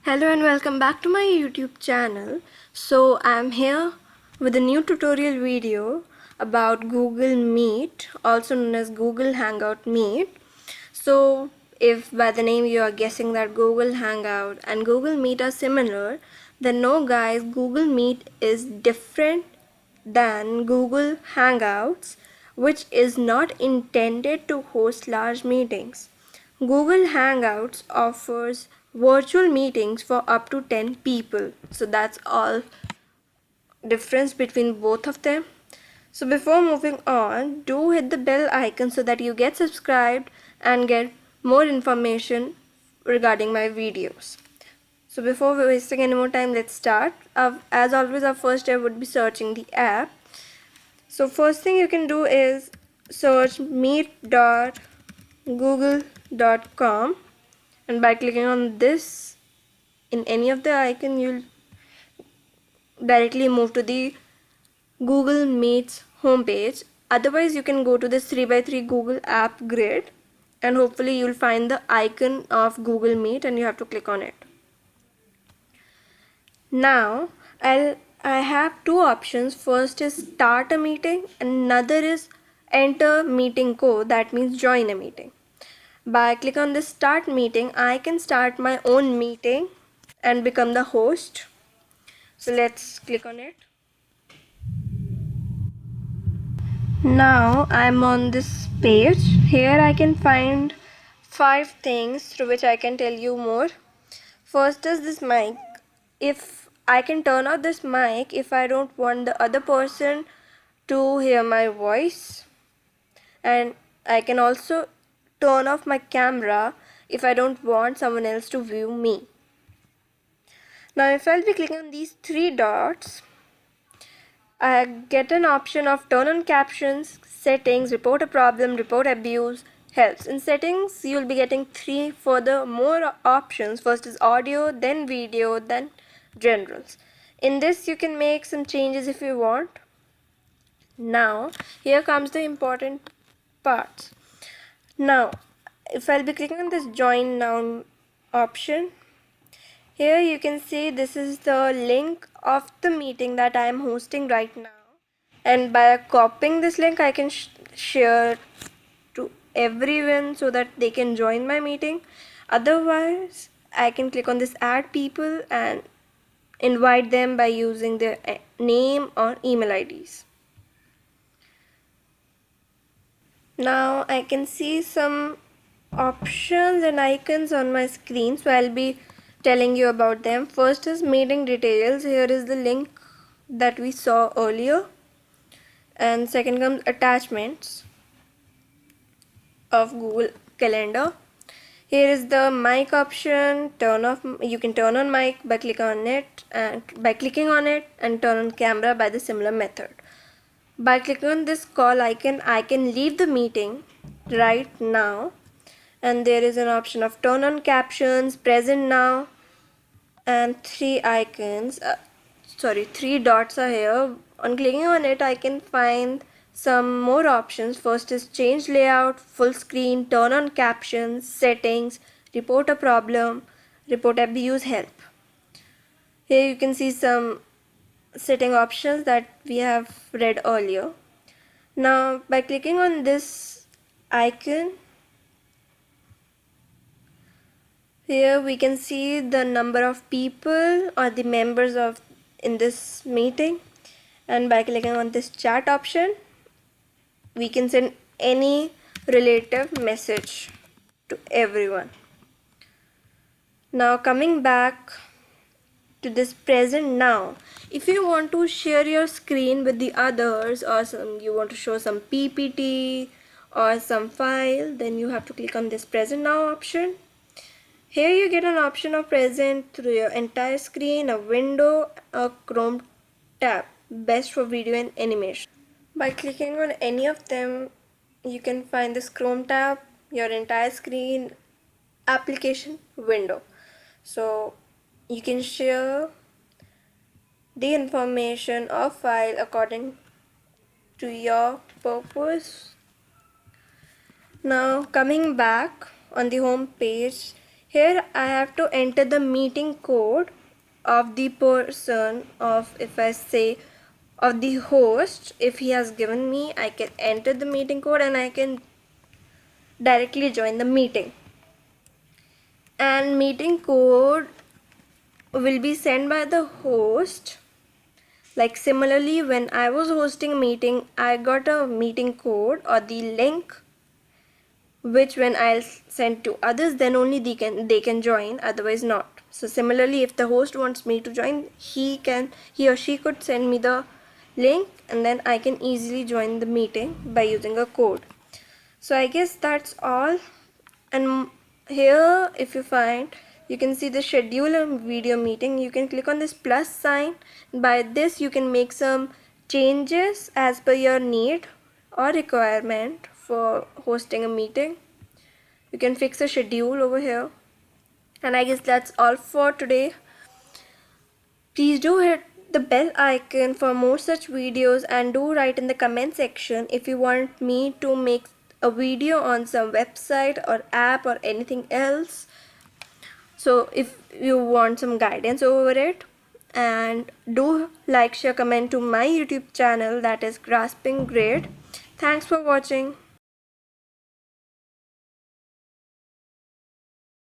Hello and welcome back to my YouTube channel. So I'm here with a new tutorial video about Google Meet, also known as Google Hangout Meet. So if by the name you are guessing that Google Hangout and Google Meet are similar, then no guys, Google Meet is different than Google Hangouts, which is not intended to host large meetings. Google Hangouts offers virtual meetings for up to 10 people. So that's all difference between both of them. So before moving on, do hit the bell icon so that you get subscribed and get more information regarding my videos. So before wasting any more time, let's start. As always, our first step would be searching the app. So first thing you can do is search meet.google.com, and by clicking on this in any of the icon, you'll directly move to the Google Meets homepage. Otherwise, you can go to this 3x3 Google app grid, and hopefully you'll find the icon of Google Meet and you have to click on it. Now I have two options. First is start a meeting, another is enter meeting code, that means join a meeting. By clicking on this start meeting, I can start my own meeting and become the host. So let's click on it. Now I'm on this page. Here I can find 5 things through which I can tell you more. First is this mic. If I can turn off this mic if I don't want the other person to hear my voice, and I can also turn off my camera if I don't want someone else to view me. Now if I'll be clicking on these 3 dots, I get an option of turn on captions, settings, report a problem, report abuse, helps. In settings, you'll be getting 3 further more options. First is audio, then video, then generals. In this, you can make some changes if you want. Now, here comes the important parts. Now, if I'll be clicking on this join now option, here you can see this is the link of the meeting that I am hosting right now, and by copying this link I can share to everyone so that they can join my meeting. Otherwise, I can click on this add people and invite them by using their name or email IDs. Now I can see some options and icons on my screen, so I'll be telling you about them. First is meeting details. Here is the link that we saw earlier, and second comes attachments of Google Calendar. Here is the mic option. You can turn on mic by clicking on it and turn on camera by the similar method. By clicking on this call icon, I can leave the meeting right now, and there is an option of turn on captions, present now, and 3 dots are here. On clicking on it, I can find some more options. First is change layout, full screen, turn on captions, settings, report a problem, report abuse, help. Here you can see some setting options that we have read earlier. Now by clicking on this icon, here we can see the number of people or the members of in this meeting, and by clicking on this chat option, we can send any relative message to everyone. Now coming back to this present now, if you want to share your screen with the others, or you want to show some PPT or some file, then you have to click on this present now option. Here you get an option of present through your entire screen, a window, a Chrome tab, best for video and animation. By clicking on any of them, you can find this Chrome tab, your entire screen, application, window. So you can share the information or file according to your purpose. Now coming back on the home page, Here I have to enter the meeting code of the person, of if I say of the host. If he has given me, I can enter the meeting code and I can directly join the meeting. And meeting code will be sent by the host. Like similarly, when I was hosting a meeting, I got a meeting code or the link, which when I'll send to others, then only they can join, otherwise not. So similarly, if the host wants me to join, he or she could send me the link, and then I can easily join the meeting by using a code. So I guess that's all. And here, if you find, you can see the schedule a video meeting. You can click on this plus sign. By this you can make some changes as per your need or requirement for hosting a meeting. You can fix a schedule over here. And I guess that's all for today. Please do hit the bell icon for more such videos, and do write in the comment section if you want me to make a video on some website or app or anything else. So if you want some guidance over it, and do like, share, comment to my YouTube channel, that is Grasping Grade. Thanks for watching.